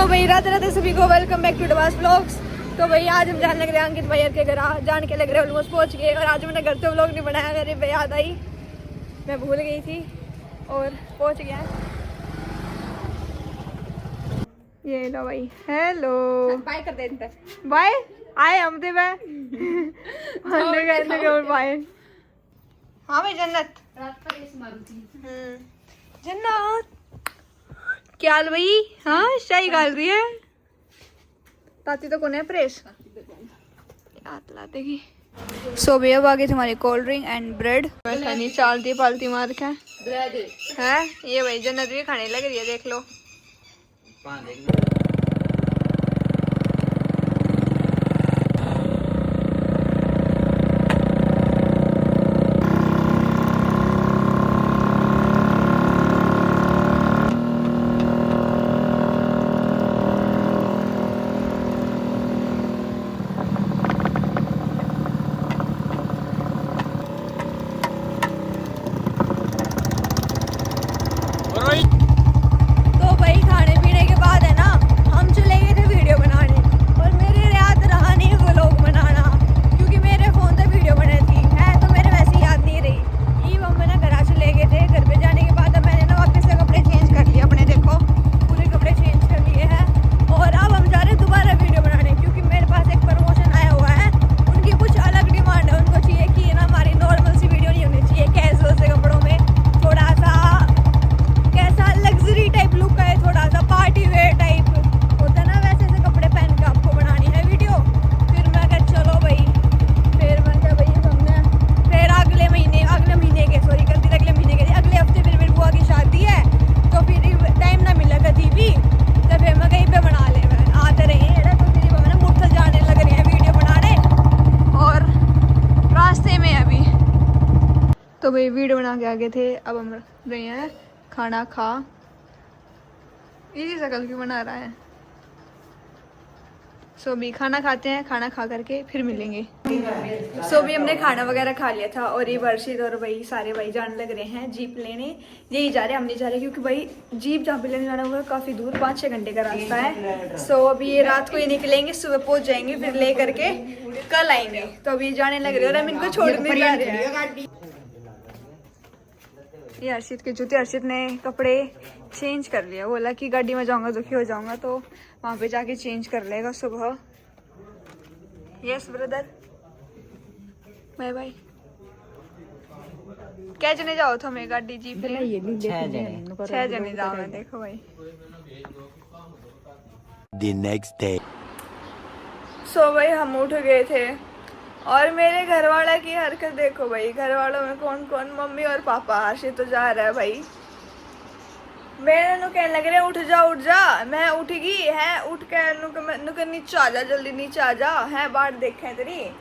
तो भाई रात रात सभी को वेलकम बैक टू डवास व्लॉग्स। तो भाई आज हम जाने लग रहे हैं अंकित भैया के घर, जान के लग रहे ऑलमोस्ट पहुंच गए। और आज मैंने घर से व्लॉग नहीं बनाया, मेरी भैया याद आई, मैं भूल गई थी और पहुंच गया। ये लो भाई, हेलो बाय कर दे, बाय आए हम थे बाय। हाँ भाई जन्नत जन्नत क्या हाल भाई? हाँ शाही गाल रही है ताती तो कौन है प्रेस देगी। सो भैया अब आगे हमारी कोल्ड ड्रिंक एंड ब्रेड नहीं चालती पालती मार के है। ये भाई जन्नत भी खाने लग रही है, देख लो। तो भाई वीडियो बना के आगे थे, अब हम रहे हैं खाना खा। इसी शकल क्यों बना रहा है। सो भी खाना खाते हैं, खाना खा करके फिर मिलेंगे। सो भी हमने खाना वगैरह खा लिया था और ये वर्षित और भाई सारे भाई जाने लग रहे हैं जीप लेने। यही जा रहे हैं, हम नहीं जा रहे क्योंकि भाई जीप जहाँ पे लेने जाना होगा काफ़ी दूर, 5-6 घंटे का रास्ता है। सो अभी ये रात को ही निकलेंगे, सुबह पहुँच जाएंगे, फिर ले करके कल आएंगे। तो अभी जाने लग रहे हैं और हम इनको छोड़ने जा रहे हैं। ये हर्षित के जूते, हर्षित ने कपड़े चेंज कर लिया, बोला कि गाड़ी में जाऊंगा दुखी हो जाऊंगा तो वहां पे जाके चेंज कर लेगा सुबह। Yes brother, bye bye. क्या जने जाओ तो हमें गाड़ी जीप ले? 6 जने जाओ। मैं देखो भाई The next day. सो भाई हम उठ गए थे और मेरे घर वाला की हरकत देखो भाई। घर वालों में कौन कौन? मम्मी और पापा। आशित तो जा रहा है भाई, मेरे नु कहने लग रहे उठ जा। मैं उठ गई है, उठ के नीचे आ जा, जल्दी नीचे आ जा है, बाट देखे तेरी।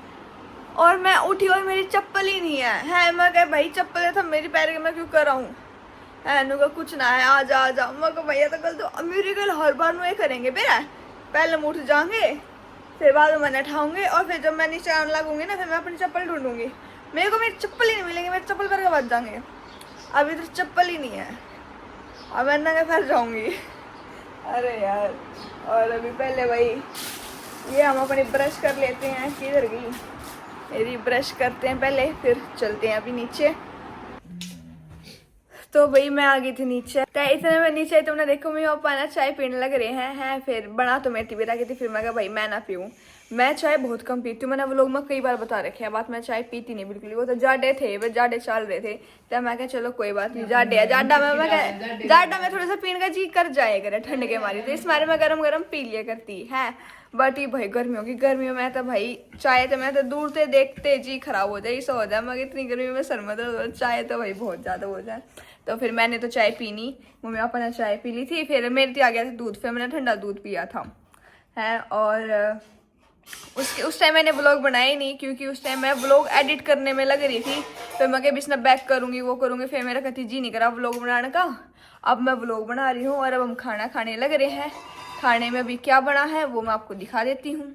और मैं उठी और मेरी चप्पल ही नहीं है। मैं कह भाई चप्पल है था मेरी पैर के, मैं क्यों कर रहा हूँ है। कुछ ना है, आ जा। मैं कह भैया तो कल तो मेरी कल हर बार में करेंगे बेरा, पहले हम उठ जाएंगे फिर बाद में मैंने उठाऊंगी और फिर जब मैं नीचे आने लगूंगी ना फिर मैं अपनी चप्पल ढूंढूंगी। मेरे को मेरी चप्पल ही नहीं मिलेंगी, मेरी चप्पल करके बच जाएंगे। अभी तो चप्पल ही नहीं है, अब मैं नंगे फंस जाऊंगी। अरे यार। और अभी पहले भाई ये हम अपनी ब्रश कर लेते हैं। किधर गई मेरी ब्रश? करते हैं पहले फिर चलते हैं अभी नीचे। तो भाई मैं आ गई थी नीचे, इतने में नीचे तुमने देखो मेरे पापा ना चाय पीने लग रहे हैं। फिर बना तो मेरी भी रखी थी, फिर मैं कहा भाई मैं ना पीऊँ, मैं चाय बहुत कम पीती हूँ। मैंने वो लोग में कई बार बता रखे हैं बात, मैं चाय पीती नहीं बिल्कुल। वो तो जाडे थे, वो जाडे चल रहे थे तो मैं कहा चलो कोई बात नहीं, जाडे है जाडा में जाडा में थोड़ा सा पीने का जी कर जाए करे ठंड के मारी, तो इस मारे में गरम पी लिया करती है। बट ये भाई गर्मियों में तो भाई चाय तो मैं तो दूर से देखते जी खराब हो जाए, ऐसा हो जाए। मगर इतनी गर्मी में सर में तो चाय तो भाई बहुत ज़्यादा हो जाए। तो फिर मैंने तो चाय पीनी, मम्मी पापा ने चाय पी ली थी, फिर मेरे आ गया था दूध, फिर मैंने ठंडा दूध पिया था है। और उस टाइम मैंने व्लॉग बनाया ही नहीं क्योंकि उस टाइम मैं व्लॉग एडिट करने में लग रही थी। फिर मैं कभी इसने बैक करूँगी वो करूँगी, फिर मेरा कभी जी नहीं करा व्लॉग बनाने का। अब मैं व्लॉग बना रही हूँ और अब हम खाना खाने लग रहे हैं। खाने में अभी क्या बना है वो मैं आपको दिखा देती हूँ।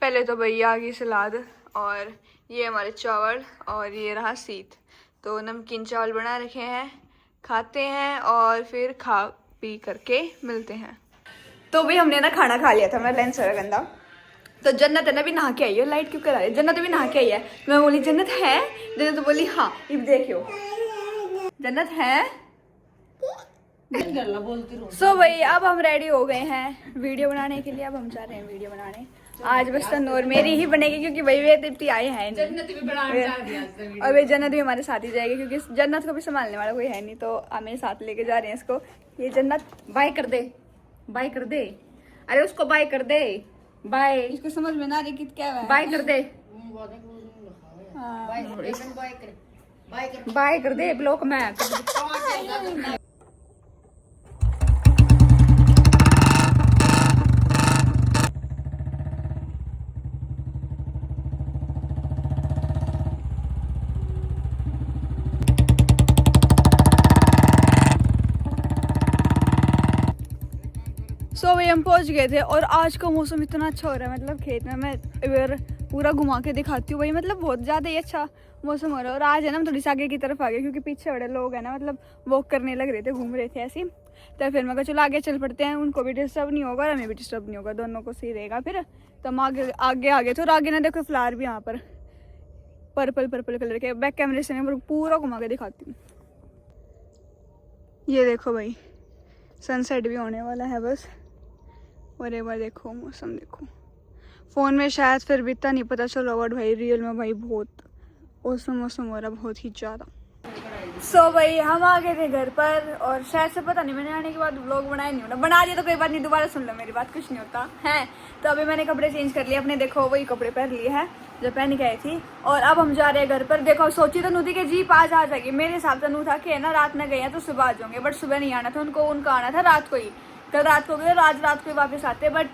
पहले तो भैया आ गई सलाद और ये हमारे चावल और ये रहा सीत। तो नमकीन चावल बना रखे हैं, खाते हैं और फिर खा पी करके मिलते हैं। तो भाई हमने ना खाना खा लिया था, मैं लंच वाला गंदा। तो जन्नत है ना भी नहा के आई है, लाइट क्यों करा रही है, जन्नत भी नहा के आई है। मैं बोली जन्नत है, जन्नत तो बोली हाँ। अब देखियो जन्नत है। सो भाई अब हम रेडी हो गए हैं वीडियो बनाने के लिए। अब हम जा रहे हैं वीडियो बनाने। आज बस तनूर मेरी ही बनेगी क्योंकि भाई वे तिप्ती आए हैं नहीं, और वे जन्नत भी हमारे साथ ही जाएगी क्योंकि जन्नत को भी संभालने वाला कोई है नहीं, तो हमें साथ लेके जा रहे हैं इसको। ये जन्नत बाय कर दे, बाय कर दे, अरे उसको बाय कर दे, बाय। इसको समझ में ना आ रही कि क्या है, बाय कर दे, बाय कर दे ब्लॉक में। सो भाई हम पहुंच गए थे और आज का मौसम इतना अच्छा हो रहा है, मतलब खेत में मैं इधर पूरा घुमा के दिखाती हूँ भाई, मतलब बहुत ज़्यादा ही अच्छा मौसम हो रहा है। और आज है ना हम थोड़ी सी आगे की तरफ आ गए क्योंकि पीछे बड़े लोग हैं ना, मतलब वॉक करने लग रहे थे, घूम रहे थे ऐसे। तो फिर मैं कहा चलो आगे चल पड़ते हैं, उनको भी डिस्टर्ब नहीं होगा और हमें भी डिस्टर्ब नहीं होगा, दोनों को सही रहेगा। फिर तो हम आगे आगे आगे थे और आगे ना देखो फ्लावर भी यहाँ पर पर्पल पर्पल कलर के। बैक कैमरे से मैं पूरा घुमा के दिखाती हूँ। ये देखो भाई सनसेट भी होने वाला है बस। और एक बार देखो मौसम देखो, फ़ोन में शायद फिर भी इतना नहीं पता चला बट भाई रियल में भाई बहुत औसम मौसम हो रहा है, बहुत ही ज़्यादा। सो भाई हम आ गए थे घर पर और शायद से पता नहीं मैंने आने के बाद व्लॉग बनाया नहीं होना, बना दिया तो कोई बात नहीं, दोबारा सुन लो मेरी बात, कुछ नहीं होता है। तो अभी मैंने कपड़े चेंज कर लिए अपने, देखो वही कपड़े पहन लिए हैं जो पहन के आई थी। और अब हम जा रहे हैं घर पर। देखो सोची तो नूती के जीप आज आ जाएगी, मेरे हिसाब से नू था कि ना रात में गए हैं तो सुबह आ जाएंगे, बट सुबह नहीं आना था उनको, उनका आना था रात को ही। कल रात को गए और आज रात को ही वापस आते, बट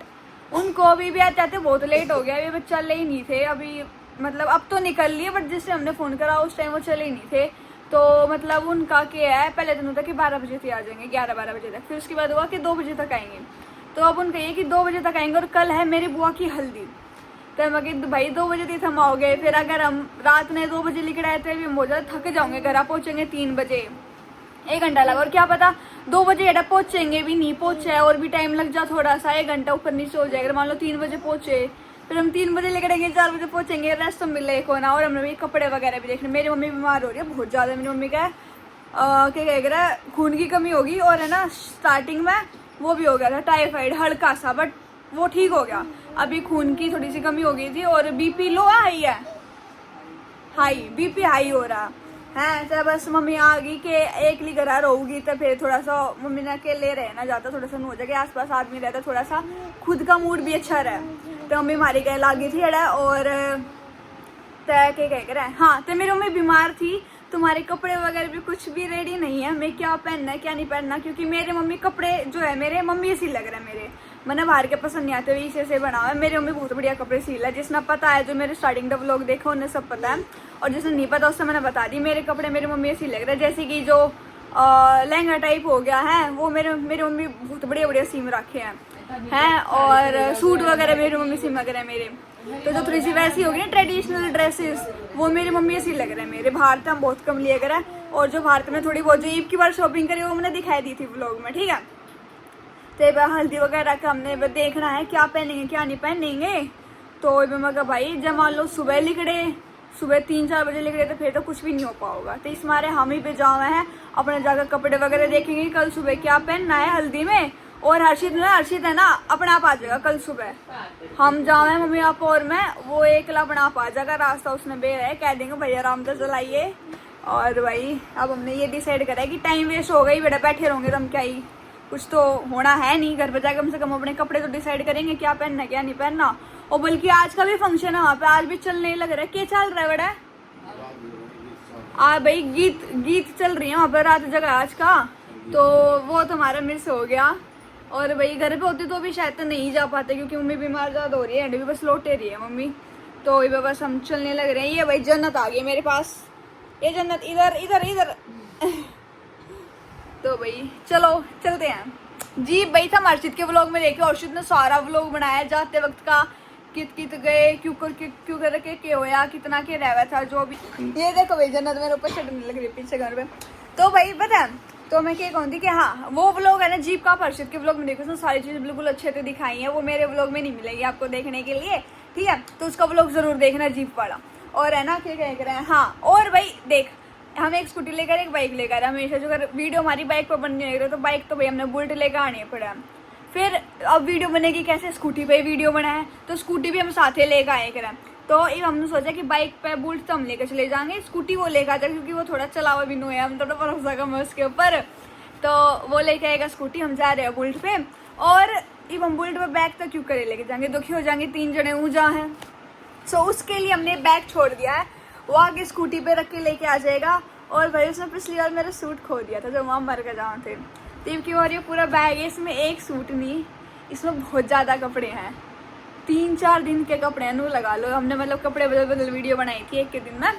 उनको अभी भी आते आते बहुत लेट हो गया। अभी बस चले ही नहीं थे अभी, मतलब अब तो निकल लिए बट जिससे हमने फ़ोन करा उस टाइम वो चले ही नहीं थे। तो मतलब उनका क्या है, पहले दिन होता कि 12 बजे से आ जाएंगे, 11-12 बजे तक, फिर उसके बाद हुआ कि 2 बजे तक आएंगे। तो अब उनका ये कि 2 बजे तक आएंगे और कल है मेरी बुआ की हल्दी। तो मैं कि भाई 2 बजे तक हम आओगे, फिर अगर हम रात में 2 बजे निकल आए तो भी हम बहुत ज़्यादा थक जाओगे, घर पहुँचेंगे 3 बजे, 1 घंटा लगा। और क्या पता 2 बजे एडा पहुँचेंगे भी नहीं पहुँचे और भी टाइम लग जा थोड़ा सा, 1 घंटा ऊपर नीचे हो जाएगा। मान लो 3 बजे पहुँचे, फिर हम 3 बजे निकलेंगे, 4 बजे पहुँचेंगे, रेस्ट तो मिले को ना। और हमने भी कपड़े वगैरह भी देखने, मेरी मम्मी बीमार हो रही है बहुत ज़्यादा। मेरी मम्मी का क्या कह रहा है, खून की कमी होगी और है ना स्टार्टिंग में वो भी हो गया था टाइफाइड हल्का सा, बट वो ठीक हो गया। अभी खून की थोड़ी सी कमी हो गई थी और बीपी लो हाई है, हाई बीपी हाई हो रहा है। तो बस मम्मी आ गई कि एक ली घर रहोगी तो फिर थोड़ा सा मम्मी ने अकेले रहना जाता, थोड़ा सा हो जाएगा, आसपास आदमी रहता, थोड़ा सा खुद का मूड भी अच्छा रहे। तो मम्मी हमारी कह लागी थी अड़ा। और तय के कह रहा है हाँ, तो मेरी मम्मी बीमार थी, तुम्हारे कपड़े वगैरह भी कुछ भी रेडी नहीं है, मैं क्या पहनना है क्या नहीं पहनना, क्योंकि मेरे मम्मी कपड़े जो है मेरे मम्मी ऐसी लग रहा है मेरे, मैंने बाहर के पसंद नहीं आते, इसे से बना हुआ है। मेरी मम्मी बहुत बढ़िया कपड़े सील है, जिसने पता है जो मेरे स्टार्टिंग तक व्लॉग देखा उन्हें सब पता है, और जिसने नहीं पता उससे मैंने बता दी। मेरे कपड़े मेरी मम्मी ऐसी लग रहा है, जैसे कि जो लहंगा टाइप हो गया है वो मेरी मम्मी बहुत बढ़िया बढ़िया सीम रखे हैं। और सूट वगैरह मेरी मम्मी सीम लग रहे हैं मेरे। तो जो थोड़ी सी वैसी होगी ना ट्रेडिशनल ड्रेसेस, वो मेरी मम्मी ऐसी लग रहे हैं मेरे। भारत हम बहुत कम लिए करा, और जो भारत में थोड़ी बहुत जो ईद की बार शॉपिंग करी वो मैंने दिखाई दी थी व्लॉग में, ठीक है। तो हल्दी वगैरह का हमने देखना है क्या पहनेंगे क्या नहीं पहनेंगे। तो मैं कहा भाई जब मान लो सुबह निकले, सुबह 3-4 बजे निकले तो फिर तो कुछ भी नहीं हो पाओगा। तो इस मारे हम ही पे जाओ हैं, अपने जाकर कपड़े वगैरह देखेंगे कल सुबह क्या पहनना है हल्दी में। और हर्षित है ना अपने आप आ जाएगा कल सुबह, हम जाओ हैं मम्मी पापा और मैं, वो एकला अपने आप आ जाएगा, रास्ता उसने बेर है, कह देंगे भैया आराम से चलाइए। और भाई अब हमने ये डिसाइड करा है कि टाइम वेस्ट हो गई, बेटा बैठे रहोगे तो हम क्या ही, कुछ तो होना है नहीं, घर पर जाकर कम से कम अपने कपड़े तो डिसाइड करेंगे क्या पहनना क्या नहीं पहनना। और बल्कि आज का भी फंक्शन है वहाँ पे, आज भी चलने लग रहा है, क्या चल रहा है बड़ा भाई गीत चल रही है वहाँ पर रात जगह आज का, तो वो तुम्हारा मिस हो गया। और भाई घर पे होती तो भी शायद तो नहीं जा पाते क्योंकि मम्मी बीमार ज़्यादा हो रही है, एंड भी बस लौटे रही है मम्मी, तो ये बस हम चलने लग रहे हैं। ये भाई जन्नत आ गई मेरे पास, ये जन्नत इधर इधर इधर तो भाई चलो चलते हैं जी। भाई था अर्शित के व्लॉग में देखे, अर्शित ने सारा व्लॉग बनाया जाते वक्त का, कित गए क्यों करके के होया कितना के रहा था जो भी। ये देखो भाई जन्नत मेरे ऊपर चढ़ने लग रही है पीछे घर पे। तो भाई पता है तो मैं क्या कहूँगी कि हाँ वो व्लॉग है ना जीप का, हर्षित के व्लॉग में देखो उसमें सारी चीज़ें बिल्कुल अच्छे से दिखाई हैं, वो मेरे व्लॉग में नहीं मिलेगी आपको देखने के लिए, ठीक है। तो उसका व्लॉग जरूर देखना जीप वाला। और है ना क्या कह रहे हैं, हाँ और भाई देख हम एक स्कूटी लेकर एक बाइक लेकर हमेशा जो अगर वीडियो हमारी बाइक पर बनने लग रही तो बाइक तो भाई हमने बुलेट लेकर आनी पड़ा। फिर अब वीडियो बनेगी कैसे, स्कूटी पे वीडियो बनाए तो स्कूटी भी हम साथ ही लेकर आए करें। तो ये हमने सोचा कि बाइक पे बुलेट तो हम लेकर चले जाएंगे, स्कूटी वो लेकर आ जाए क्योंकि वो थोड़ा चलावा भी नहीं है, हम थोड़ा भरोसा कम है उसके ऊपर। तो वो लेके आएगा स्कूटी, हम जा रहे हैं बुलेट पे। और अब हम बुलेट पे बैग तो क्यों करे लेके जाएंगे, दुखी हो जाएंगे, 3 जने ऊँचा हैं। सो उसके लिए हमने बैग छोड़ दिया है, वो आगे स्कूटी पे रख के लेके आ जाएगा। और भाई उसने पिछली बार मेरा सूट खो दिया था जब वहाँ मर के जाओ थे, तीन की बार ये पूरा बैग है, इसमें एक सूट नहीं, इसमें बहुत ज़्यादा कपड़े हैं, 3-4 दिन के कपड़े हैं, नू लगा लो। हमने मतलब कपड़े बदल बदल वीडियो बनाई थी एक के दिन में,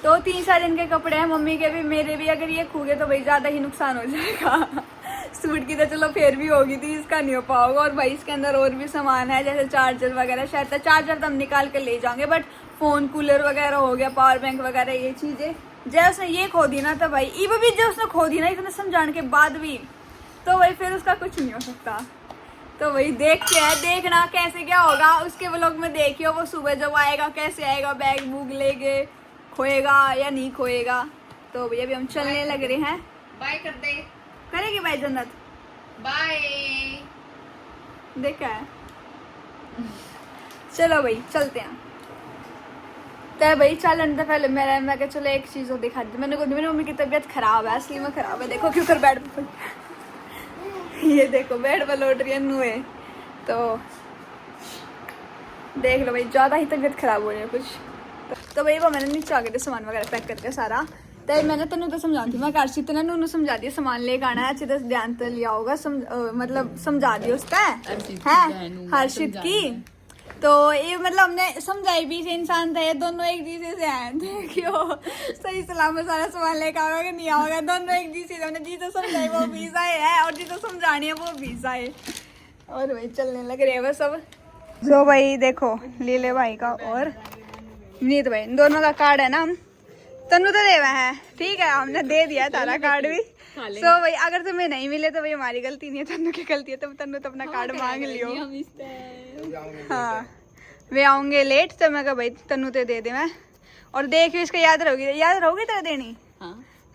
तो 3-4 दिन के कपड़े हैं, मम्मी के भी मेरे भी। अगर ये खो गए तो भाई ज़्यादा ही नुकसान हो जाएगा। सूट की तो चलो फिर भी होगी थी, इसका नहीं हो पाओगा। और भाई इसके अंदर और भी सामान है जैसे चार्जर वगैरह, शायद चार्जर तो हम निकाल कर ले जाएंगे, बट फ़ोन कूलर वगैरह हो गया, पावर बैंक वगैरह ये चीज़ें। जैसे उसने ये खो दी ना तो भाई ये भी जो उसने खो दी ना इतने समझाने के बाद भी, तो भाई फिर उसका कुछ नहीं हो सकता। तो वही देखते हैं, देखना कैसे क्या होगा उसके व्लॉग में, देखियो वो सुबह जब आएगा कैसे आएगा, बैग बुग लेके खोएगा या नहीं खोएगा। तो भैया अभी हम चलने लग रहे हैं। बाय कर दे। करेगी भाई जन्नत बाय। देखा है। चलो भाई चलते हैं। तो भाई चलन तो पहले मैं क्या चलो एक चीज़ दिखा दी, मैंने मेरी मम्मी की तबीयत खराब है, असली में खराब है। देखो क्यों कर बेड पर ये देखो बेड पर लौट रही है नुए, तो देख लो भाई ज़्यादा ही तबीयत खराब हो रही है कुछ। तो भाई वो मैंने नीचे आ गए थे सामान वगैरह पैक करके सारा, तो मैंने तेन तो समझाती मैं कार्सी तेना नूनू समझा दिया सामान लेकर आना है, अच्छे से ध्यान तो लिया होगा, मतलब समझा दिया उसका है हर्षित की। तो ये मतलब हमने समझाई भी से इंसान था, ये दोनों एक दूसरे से हैं, देखियो सही सलामत सारा सामान लेकर आओगे कि नहीं आओगे, दोनों एक दूसरे से। हमने जी तो समझाई वो भी सही है और जी तो समझानी है वो भी सही। और भाई चलने लग रहे हैं बस अब। जो भाई देखो लीले भाई का और नीत भाई दोनों का कार्ड है ना, हम तनु तो देवा है, ठीक है हमने दे दिया है तारा कार्ड भी। सो भाई अगर तुम्हें नहीं मिले तो भाई हमारी गलती नहीं है, तनु की गलती है, तो तनु तो अपना कार्ड मांग लियो। हाँ वे आऊंगे लेट, तो मैं कहा भाई तनु तो दे दे मैं। और देखियो इसका याद रहोगी तेरे देनी।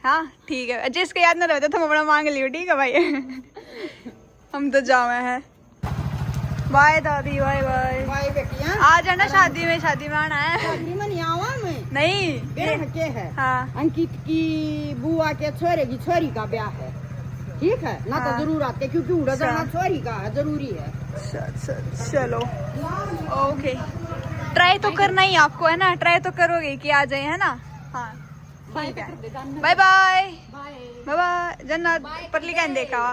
हाँ ठीक है, जिसका याद ना रहे तो तुम अपना मांग लियो, ठीक है भाई। हम तो जावे हैं। बाय दादी, बाय बाय। बाय बेटिया, आ जाना शादी में आना है। शादी में नहीं आवा मैं। नहीं ब्याह के है। हाँ अंकित की बुआ के छोरे की छोरी का ब्याह है, ठीक है ना। हाँ। तो जरूर आते क्योंकि उड़ा जाना छोरी का है, जरूरी है। चलो ओके, ट्राई तो करना ही आपको है ना, ट्राई तो करोगे कि आ जाए है ना। हाँ ठीक है, बाय बाय बाय बाय। जन्नत पतली का देखा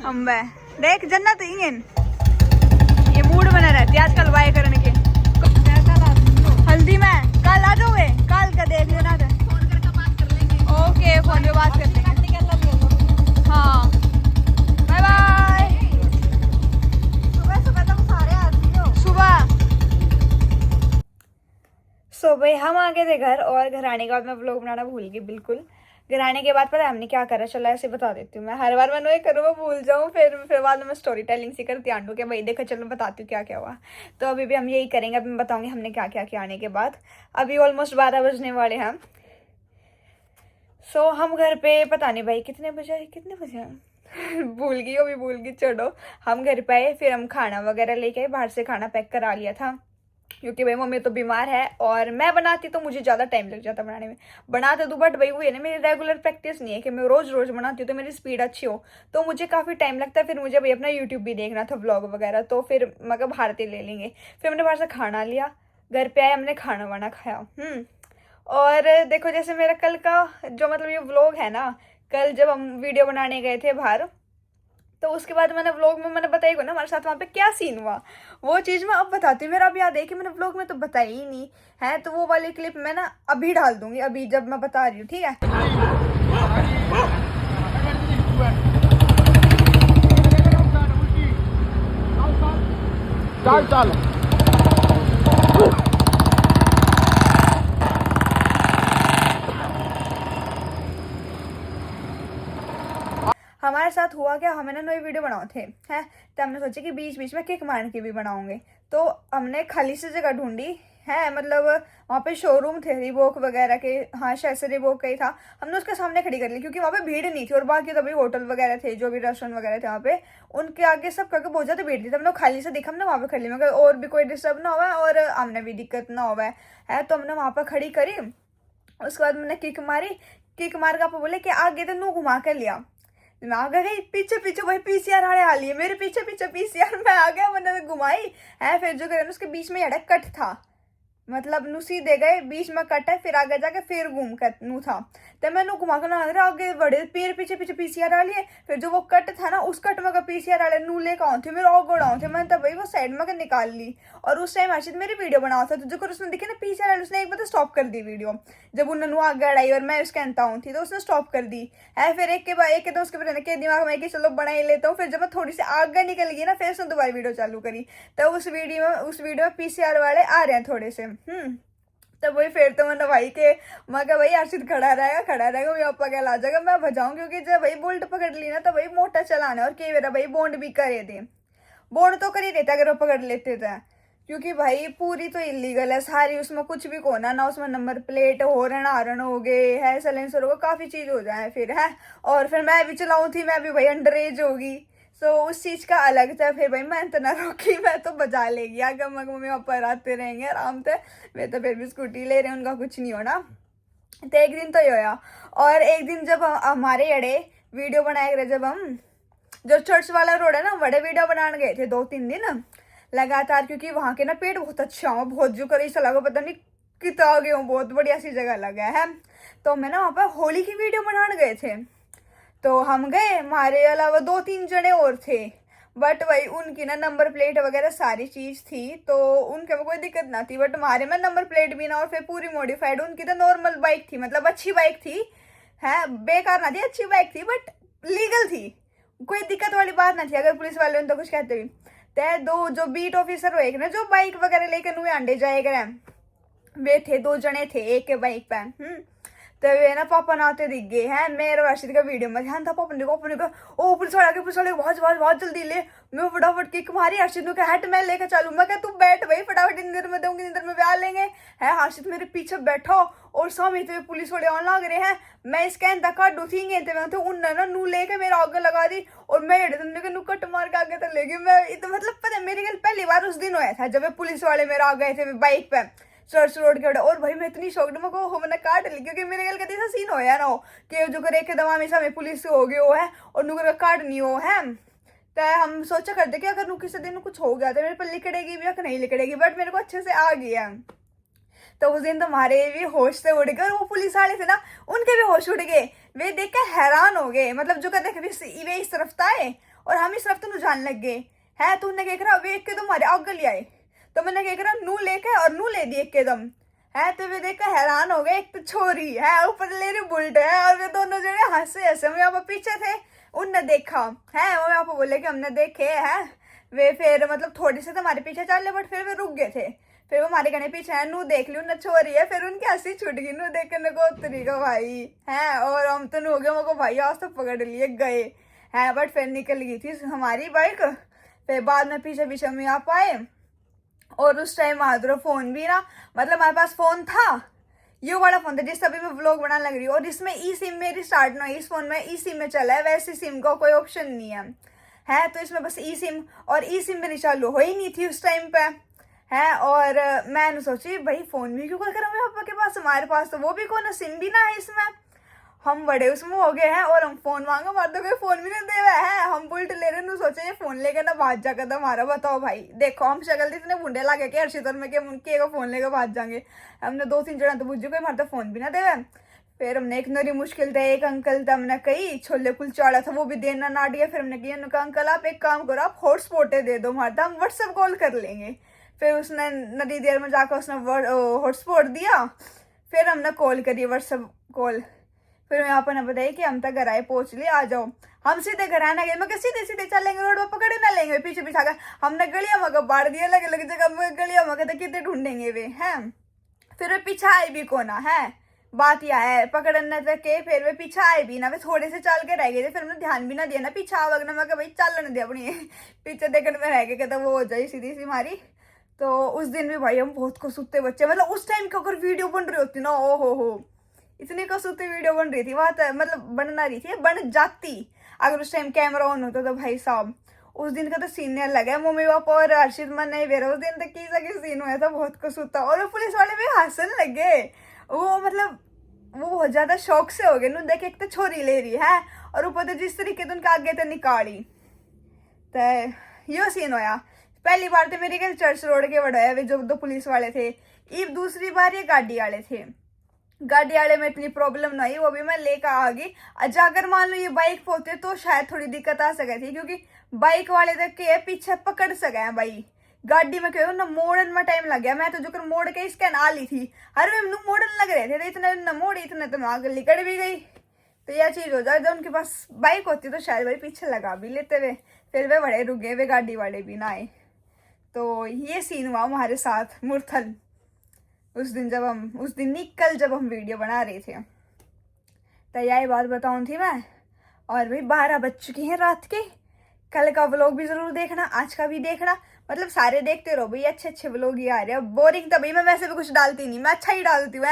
हम देख जन्नत इंगन ये मूड बना रहती है आजकल बाय करने के। हल्दी में कल आ जाओगे, कल का देख लेना था। ओके फोन पे बात कर लेंगे। हाँ बाय बाय। सुबह तुम सारे आती हो सुबह। सो भाई हम आ गए थे घर, और घर आने के बाद मैं व्लॉग बनाना भूल गई बिल्कुल। घर आने के बाद पता है हमने क्या करा, चलो ऐसे बता देती हूँ मैं। हर बार मैं करूँ मैं भूल जाऊँ, फिर बाद में मैं स्टोरी टेलिंग सी करती आंडू के भाई देखो चलो बताती हूँ क्या क्या हुआ। तो अभी भी हम यही करेंगे, अभी मैं बताऊँगी हमने क्या क्या किया आने के बाद। अभी ऑलमोस्ट 12 बजने वाले हैं। सो हम घर पे पता नहीं भाई कितने बजे भूल गई चलो। हम घर पे आए, फिर हम खाना वगैरह लेके आए, बाहर से खाना पैक करा लिया था क्योंकि भाई मम्मी तो बीमार है और मैं बनाती तो मुझे ज़्यादा टाइम लग जाता बनाने में। बनाते तो बट भाई वो है ना, मेरी रेगुलर प्रैक्टिस नहीं है कि मैं रोज़ बनाती हूँ, तो मेरी स्पीड अच्छी हो तो मुझे काफ़ी टाइम लगता है। फिर मुझे भाई अपना यूट्यूब भी देखना था, व्लॉग वगैरह, तो फिर मगर बाहर से ले लेंगे। फिर हमने बाहर से खाना लिया, घर पे आए हमने खाना वाना खाया। और देखो जैसे मेरा कल का जो मतलब ये व्लॉग है ना, कल जब हम वीडियो बनाने गए थे बाहर, तो उसके बाद मैंने व्लॉग में मैंने बताई को ना हमारे साथ वहाँ पे क्या सीन हुआ, वो चीज़ मैं अब बताती हूँ। मेरा अब याद है कि मैंने व्लॉग में तो बताई ही नहीं है, तो वो वाली क्लिप मैं ना अभी डाल दूंगी, अभी जब मैं बता रही हूँ, ठीक है। चल हमारे साथ हुआ क्या, हमें ना नई वीडियो बनाओ थे हैं, तो हमने सोचा कि बीच बीच में किक मार के भी बनाओगे। तो हमने खाली सी जगह ढूंढी है, मतलब वहाँ पे शोरूम थे रिबॉक वगैरह के, हाँ शायद से रिबॉक का ही था। हमने उसके सामने खड़ी कर ली क्योंकि वहाँ पे भीड़ नहीं थी, और बाकी तो भाई होटल वगैरह थे, जो भी रेस्टोरेंट वगैरह थे वहाँ पे, उनके आगे सब करके बहुत ज़्यादा भीड़ थी। तो हमने खाली से देखा, हमने वहाँ पे खड़ी, मगर और भी कोई डिस्टर्ब ना हुआ है और हमने भी दिक्कत ना हुआ है। तो हमने वहाँ पर खड़ी करी, उसके बाद मैंने किक मारी। किक मार के आप बोले कि आगे तो नू घुमा कर लिया, मैं आगे गई, पीछे पीछे वही पीसीआर आने वाली है, मेरे पीछे पीछे पीसीआर में आ गया, मैंने घुमाई है। फिर जो करे उसके बीच में यड़ा कट था, मतलब नू सीधे गए, बीच में कट है, फिर आगे जाके फिर घूम कर नू था। तो मैं नू घुमा कर ना आगे बढ़े, पेड़ पीछे पीछे पीसीआर वाली है। फिर जो वो कट था ना, उस कट में का पीसीआर वाले नू लेकर आऊँ थे, मेरे और गोड़ाऊँ थे, मैंने तब भाई वो साइड में निकाल ली। और उस टाइम आशित मेरी वीडियो बनाओ था, तो जो कर उसने दिखे ना पीसीआर वाले, उसने एक बार तो स्टॉप कर दी वीडियो, जब उन्होंने नू आगे अड़ाई और मैं उसके अंता हूँ थी, तो उसने स्टॉप कर दी है। फिर एक के बाद एक तो उसके बाद के दिमाग में कि चलो बना ही लेता हूँ। फिर जब मैं थोड़ी सी आगे निकल गई ना, फिर उसने दोबारा वीडियो चालू करी, तो उस वीडियो में पीसीआर वाले आ रहे हैं थोड़े से। तब वही फिर तो मैंने भाई के, मैं कहा भाई अर्षित खड़ा रहेगा मेरे पापा क्या ला जाएगा, मैं बजाऊँ, क्योंकि जब भाई बोल्ट पकड़ ली ना तो भाई मोटा चलाना है, और कई मेरा भाई बॉन्ड भी करे थे, बॉन्ड तो कर ही देता अगर वो पकड़ लेते थे, क्योंकि भाई पूरी तो इलीगल है सारी, उसमें कुछ भी कोना ना, उसमें नंबर प्लेट हॉर्न आरन हो गए है, साइलेंसर होगा, काफ़ी चीज़ हो जाए फिर है। और फिर मैं भी चलाऊँ थी, मैं भी भाई अंडर एज होगी, सो उस चीज़ का अलग था। फिर भाई मैं तो ना रोकी, मैं तो बजा लेगी, अगर मम्मी पापा आते रहेंगे आराम से, मैं तो फिर भी स्कूटी ले रहे हैं, उनका कुछ नहीं होना। तो एक दिन तो ये होया, और एक दिन जब हमारे अड़े वीडियो बनाए गए, जब हम जो चर्च वाला रोड है ना, बड़े वीडियो बनाने गए थे 2-3 दिन लगातार, क्योंकि वहाँ के ना पेड़ बहुत अच्छा हो, बहुत जो करे ऐसा लगा पता नहीं कितना गए हो, बहुत बढ़िया सी जगह लगा है। तो मैं ना वहाँ पर होली की वीडियो बनाने गए थे, तो हम गए, हमारे अलावा 2-3 जने और थे, बट वही उनकी ना नंबर प्लेट वगैरह सारी चीज़ थी, तो उनके में कोई दिक्कत ना थी, बट हमारे में नंबर प्लेट भी ना, और फिर पूरी मॉडिफाइड, उनकी तो नॉर्मल बाइक थी, मतलब अच्छी बाइक थी है, बेकार ना थी, अच्छी बाइक थी, बट लीगल थी, कोई दिक्कत वाली बात ना थी, अगर पुलिस वाले ने तो कुछ कहते भी। तय दो जो बीट ऑफिसर हुए ना, जो बाइक वगैरह लेकर नुए अंडे जाएगा, वे थे 2 जने थे एक के बाइक पे। तो वे ना पापा ना आते दिख गए हैं, मेरे अर्षित का वीडियो में ध्यान था, पापा ने कहा ओ पुलिस वाले बहुत जल्दी ले, मैं फटाफट किक मारी, हर्षित ने कहा हट मैं लेकर चालू, मैं कहा तू बैठ भाई, फटाफट इंदर में दूंगी, इंदर में ब्याह लेंगे है। हर्षित मेरे पीछे बैठा, और सामने तो पुलिस वाले आने लग रहे हैं, मैं स्कैन तक काटू थी उनने ना नू लेके मेरे आगे लगा दी, और मैं नू कट मार के आगे तक ले गई। मैं तो मतलब पता है मेरी गल पहली बार उस दिन होया था जब पुलिस वाले मेरे आ गए थे बाइक पे चर्च रोड के, और भाई मैं इतनी शौक को मैंने काट ली, क्योंकि मेरे गल कहते सीन होया ना हो कि जो करे एकदम हमेशा में पुलिस हो गए हो है, और नुकर काट नहीं हो है। तो हम सोचा करते कि अगर किसी दिन कुछ हो गया तो मेरे पर लिकड़ेगी भी या नहीं लिकड़ेगी, बट मेरे को अच्छे से आ गया। तो उस दिन तो हमारे भी होश से उड़ गए, और वो पुलिस वाले थे ना उनके भी होश उड़ गए, वे देख कर हैरान हो गए, मतलब जो कहते वे इस तरफ आए और हम इस तरफ तो जान लग गए है। तो उन्हें देख रहा वे एक के तुम हमारे आगे ले आए, तो मैंने क्या करा नू लेके और नू ले दिए एकदम है। तो वे देखकर हैरान हो गए, एक तो छोरी है ऊपर ले रही बुलट है, और वे दोनों जने हंसे हंसे, हम यहाँ पर पीछे थे, उनने देखा है, वो यहाँ पर बोले कि हमने देखे है। वे फिर मतलब थोड़ी से तो हमारे पीछे चल, बट फिर वे रुक गए थे, फिर वो हमारे गने पीछे है, नू देख ली उन्हें छोरी है, फिर उनकी हंसी छूट गई, नू देखने को तरीका भाई है, और हम तो नू हो गए, मेरे भाई आज तो पकड़ लिए गए है, बट फिर निकल गई थी हमारी बाइक। फिर बाद में पीछे पीछे हम यहाँ पाए, और उस टाइम हमारा फोन भी ना, मतलब हमारे पास फोन था, ये वाला फोन था जिस अभी मैं व्लॉग बनाने लग रही हूँ, और इसमें ई सिम मेरी स्टार्ट ना, इस फोन में ई सिम में चला है, वैसे सिम का कोई ऑप्शन नहीं है। तो इसमें बस ई सिम, और ई सिम मेरी चालू हो ही नहीं थी उस टाइम पे है। और मैंने सोची भाई फोन भी क्यों कर हमें पापा के पास, हमारे पास तो वो भी कौन सिम भी ना है इसमें, हम बड़े उसमें हो गए हैं, और हम फोन मांगा, हमारे तो कोई फोन भी नहीं दे रहा है, हम बुलट ले रहे हैं, सोचे ये फोन लेकर ना भाग जाकर था हमारा। बताओ भाई, देखो हम शक्ल इतने बुंडे लगे कि हर्षित में उनके फोन लेकर भाग जाएंगे, हमने 2-3 जन तो बुझ गए, हमारा तो फोन भी ना दे। फिर हमने एक नरी मुश्किल था, एक अंकल था, हमने कही छोले कुलचा वाला था, वो भी देना ना दिया। फिर हमने कहा अंकल आप एक काम करो, आप हॉटस्पॉटे दे दो हमारा, हम व्हाट्सएप कॉल कर लेंगे। फिर उसने नदी देर में जाकर उसने हॉटस्पॉट दिया, फिर हमने कॉल करी व्हाट्सएप कॉल। फिर यहाँ पर बताया कि हम तक घर आए, पहुंच लिए, आ जाओ। हम सीधे घर आने गए, मैं सीधे सीधे चलेंगे, रोड पर पकड़े ना लेंगे, पीछे पीछे आकर हमने गलिया मगर बाढ़ दिया, अलग अलग जगह में गलिया मगर तो कितने ढूंढेंगे वे हैं। फिर वे पीछे आए भी कोना है, बात यह है पकड़ने तक के फिर वे पीछे आए भी ना, वे थोड़े से चल के रह गए थे, फिर हमने ध्यान भी ना दिया ना पीछे वगना, मैं भाई चलन दे अपनी पीछे देखने में रह गए कहता वो हो जाए सीधी सी मारी। तो उस दिन भी भाई हम बहुत कसूते बच्चे, मतलब उस टाइम की अगर वीडियो बन रही होती ना, ओ हो इतनी कसूती वीडियो बन रही थी वहां तक, मतलब बनना रही थी, बन जाती अगर उस टाइम कैमरा ऑन होता तो भाई साहब। उस दिन का तो सीन नहीं अलग है, मम्मी पापा और अर्षित मन नहीं बेरा उस दिन तक की सीन हुआ था बहुत कसूता, और वो पुलिस वाले भी हंसने लगे, वो मतलब वो बहुत ज्यादा शौक से हो गए नु देख, एक तो छोरी ले रही है और ऊपर तो जिस तरीके से उनके आगे तो निकाली, तो यो सीन होया। पहली बार तो मेरे घर चर्च रोड के बढ़ाया वे जो दो पुलिस वाले थे, इब दूसरी बार ये गाड़ी वाले थे, गाड़ी वाले में इतनी प्रॉब्लम नहीं, वो भी मैं लेकर आ गई। अगर मान लो ये बाइक पे होते तो शायद थोड़ी दिक्कत आ सके थी, क्योंकि बाइक वाले तक के पीछे पकड़ सके हैं भाई, गाड़ी में क्यों ना मोड़न में टाइम लग गया, मैं तो जो मोड़ के इसके आ ली थी, हर वे मोड़न लग रहे थे तो इतने न मोड़ी इतने तो मैं आगे निकल भी गई। तो यह चीज हो जाए, जब उनके पास बाइक होती तो शायद भाई पीछे लगा भी लेते वे, फिर वे बड़े रुक गए, वे गाड़ी वाले भी ना आए। तो ये सीन हुआ हमारे साथ मुरथल उस दिन, जब हम वीडियो बना रहे थे। तो यही बात बताऊं थी मैं, और भाई 12 बज चुकी हैं रात के। कल का व्लॉग भी जरूर देखना, आज का भी देखना, मतलब सारे देखते रहो भाई, अच्छे अच्छे व्लॉग ही आ रहे हैं। बोरिंग तो भाई मैं वैसे भी कुछ डालती नहीं, मैं अच्छा ही डालती हूँ,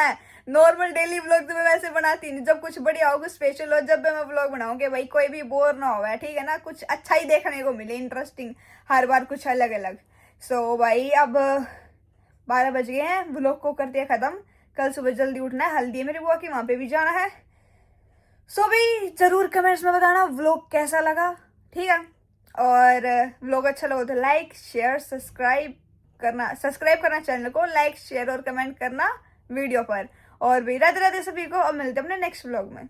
नॉर्मल डेली व्लॉग तो मैं वैसे बनाती नहीं, जब कुछ बढ़िया हो कुछ स्पेशल हो जब मैं व्लॉग बनाऊंगी भाई, कोई भी बोर ना हो, ठीक है ना, कुछ अच्छा ही देखने को मिले, इंटरेस्टिंग, हर बार कुछ अलग अलग। सो भाई अब 12 बज गए हैं, व्लॉग को करते हैं खत्म, कल सुबह जल्दी उठना है, हल्दी है मेरी बुआ की, वहां पे भी जाना है। सो भाई जरूर कमेंट्स में बताना व्लॉग कैसा लगा, ठीक है, और व्लॉग अच्छा लगा तो लाइक शेयर सब्सक्राइब करना चैनल को, लाइक शेयर और कमेंट करना वीडियो पर। और भी राधे राधे सभी को, अब मिलते हैं अपने नेक्स्ट व्लॉग में।